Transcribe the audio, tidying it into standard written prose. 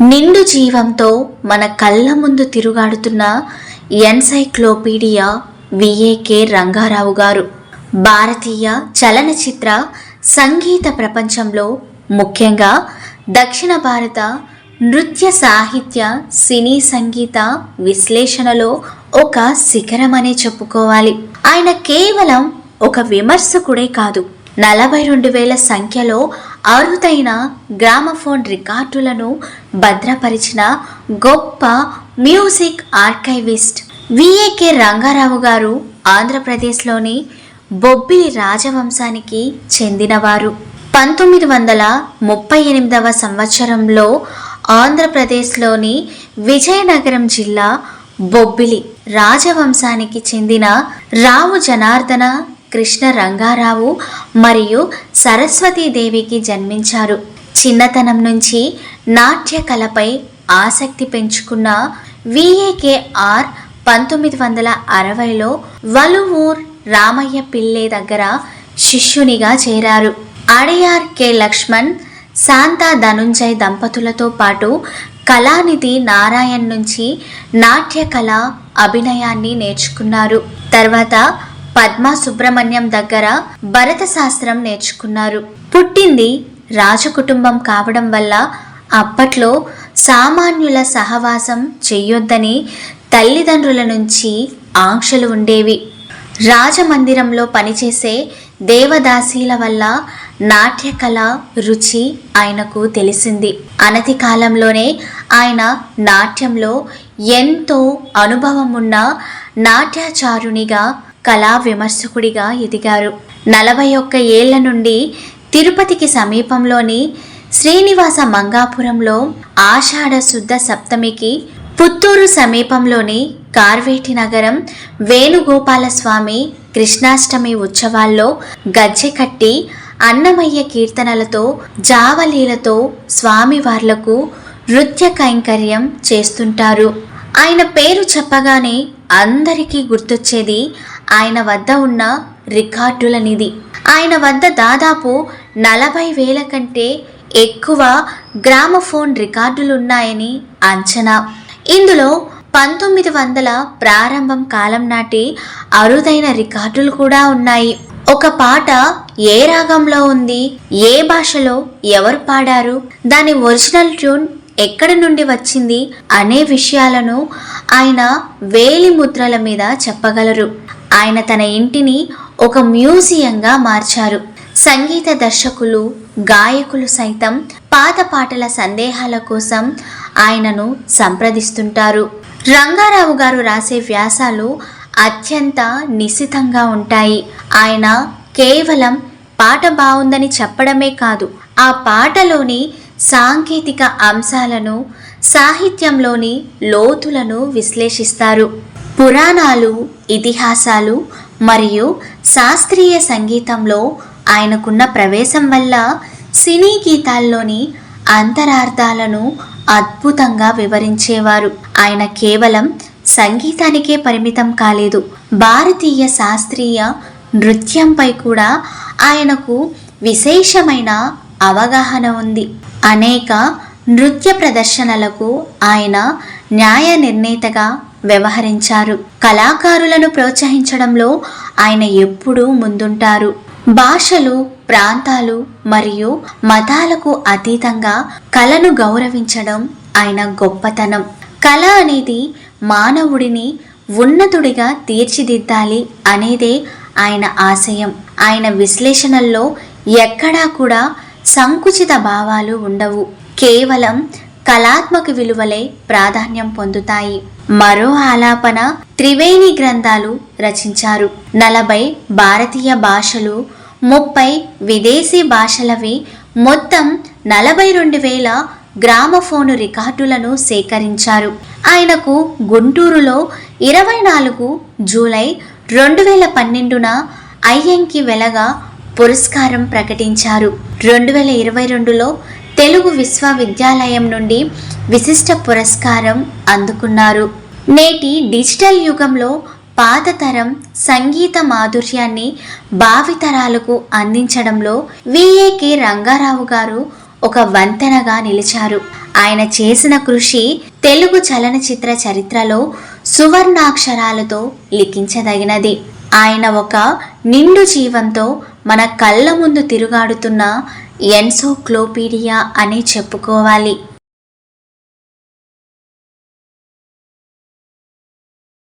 నిండు జీవంతో మన కళ్ళ ముందు తిరుగాడుతున్న ఎన్సైక్లోపీడియా విఏకే రంగారావు గారు భారతీయ చలనచిత్ర సంగీత ప్రపంచంలో, ముఖ్యంగా దక్షిణ భారత నృత్య సాహిత్య సినీ సంగీత విశ్లేషణలో ఒక శిఖరమనే చెప్పుకోవాలి. ఆయన కేవలం ఒక విమర్శకుడే కాదు, 42,000 సంఖ్యలో అరుదైన గ్రామఫోన్ రికార్డులను భద్రపరిచిన గొప్ప మ్యూజిక్ ఆర్కైవిస్ట్. విఏకే రంగారావు గారు ఆంధ్రప్రదేశ్లోని బొబ్బిలి రాజవంశానికి చెందినవారు. 1938వ సంవత్సరంలో ఆంధ్రప్రదేశ్లోని విజయనగరం జిల్లా బొబ్బిలి రాజవంశానికి చెందిన రావు జనార్దన కృష్ణ రంగారావు మరియు సరస్వతీదేవికి జన్మించారు. చిన్నతనం నుంచి నాట్య కళపై ఆసక్తి పెంచుకున్న విఏకేఆర్ 1960లో వలువూర్ రామయ్య పిల్లే దగ్గర శిష్యునిగా చేరారు. అడయార్ కె లక్ష్మణ్, శాంతా ధనుంజయ్ దంపతులతో పాటు కళానిధి నారాయణ్ నుంచి నాట్య కళ, అభినయాన్ని నేర్చుకున్నారు. తర్వాత పద్మా సుబ్రహ్మణ్యం దగ్గర భరత శాస్త్రం నేర్చుకున్నారు. పుట్టింది రాజకుటుంబం కావడం వల్ల అప్పట్లో సామాన్యుల సహవాసం చెయ్యొద్దని తల్లిదండ్రుల నుంచి ఆంక్షలు ఉండేవి. రాజమందిరంలో పనిచేసే దేవదాసీల వల్ల నాట్యకళ రుచి ఆయనకు తెలిసింది. అనతి కాలంలోనే ఆయన నాట్యంలో ఎంతో అనుభవం ఉన్న నాట్యాచారునిగా, కళా విమర్శకుడిగా ఎదిగారు. 41 ఏళ్ల నుండి తిరుపతికి సమీపంలోని శ్రీనివాస మంగాపురంలో ఆషాఢ శుద్ధ సప్తమికి, పుత్తూరు సమీపంలోని కార్వేటి నగరం వేణుగోపాలస్వామి కృష్ణాష్టమి ఉత్సవాల్లో గజ్జె కట్టి అన్నమయ్య కీర్తనలతో, జావలీలతో స్వామివార్లకు నృత్య కైంకర్యం చేస్తుంటారు. ఆయన పేరు చెప్పగానే అందరికీ గుర్తొచ్చేది ఆయన వద్ద ఉన్న రికార్డుల నిధి. ఆయన వద్ద దాదాపు 40,000 కంటే ఎక్కువ గ్రామఫోన్ రికార్డులున్నాయని అంచనా. ఇందులో 1900 ప్రారంభం కాలం నాటి అరుదైన రికార్డులు కూడా ఉన్నాయి. ఒక పాట ఏ రాగంలో ఉంది, ఏ భాషలో ఎవరు పాడారు, దాని ఒరిజినల్ ట్యూన్ ఎక్కడి నుండి వచ్చింది అనే విషయాలను ఆయన వేలి ముద్రల మీద చెప్పగలరు. ఆయన తన ఇంటిని ఒక మ్యూజియంగా మార్చారు. సంగీత దర్శకులు, గాయకులు సైతం పాత పాటల సందేహాల కోసం ఆయనను సంప్రదిస్తుంటారు. రంగారావు గారు రాసే వ్యాసాలు అత్యంత నిశితంగా ఉంటాయి. ఆయన కేవలం పాట బాగుందని చెప్పడమే కాదు, ఆ పాటలోని సాంకేతిక అంశాలను, సాహిత్యంలోని లోతులను విశ్లేషిస్తారు. పురాణాలు, ఇతిహాసాలు మరియు శాస్త్రీయ సంగీతంలో ఆయనకున్న ప్రవేశం వల్ల సినీ గీతాల్లోని అంతరార్థాలను అద్భుతంగా వివరించేవారు. ఆయన కేవలం సంగీతానికే పరిమితం కాలేదు, భారతీయ శాస్త్రీయ నృత్యంపై కూడా ఆయనకు విశేషమైన అవగాహన ఉంది. అనేక నృత్య ప్రదర్శనలకు ఆయన న్యాయ నిర్ణేతగా వ్యవహరించారు. కళాకారులను ప్రోత్సహించడంలో ఆయన ఎప్పుడూ ముందుంటారు. భాషలు, ప్రాంతాలు మరియు మతాలకు అతీతంగా కళను గౌరవించడం ఆయన గొప్పతనం. కళ అనేది మానవుడిని ఉన్నతుడిగా తీర్చిదిద్దాలి అనేదే ఆయన ఆశయం. ఆయన విశ్లేషణల్లో ఎక్కడా కూడా సంకుచిత భావాలు ఉండవు, కేవలం కళాత్మక విలువలే ప్రాధాన్యం పొందుతాయి. మరో ఆలాపన త్రివేణి గ్రంథాలు రచించారు. 40 భారతీయ భాషలు, 30 విదేశీ భాషలవి మొత్తం 42,000 గ్రామఫోను రికార్డులను సేకరించారు. ఆయనకు గుంటూరులో 24 జూలై 2012న అయ్యంకి వెలగా పురస్కారం ప్రకటించారు. 2022లో తెలుగు విశ్వవిద్యాలయం నుండి విశిష్ట పురస్కారం అందుకున్నారు. నేటి డిజిటల్ యుగంలో పాత తరం సంగీత మాధుర్యాన్ని భావితరాలకు అందించడంలో విఏకే రంగారావు గారు ఒక వంతెనగా నిలిచారు. ఆయన చేసిన కృషి తెలుగు చలనచిత్ర చరిత్రలో సువర్ణాక్షరాలతో లిఖించదగినది. ఆయన ఒక నిండు జీవంతో మన కళ్ళ ముందు తిరుగాడుతున్న ఎన్సైక్లోపీడియా అని చెప్పుకోవాలి.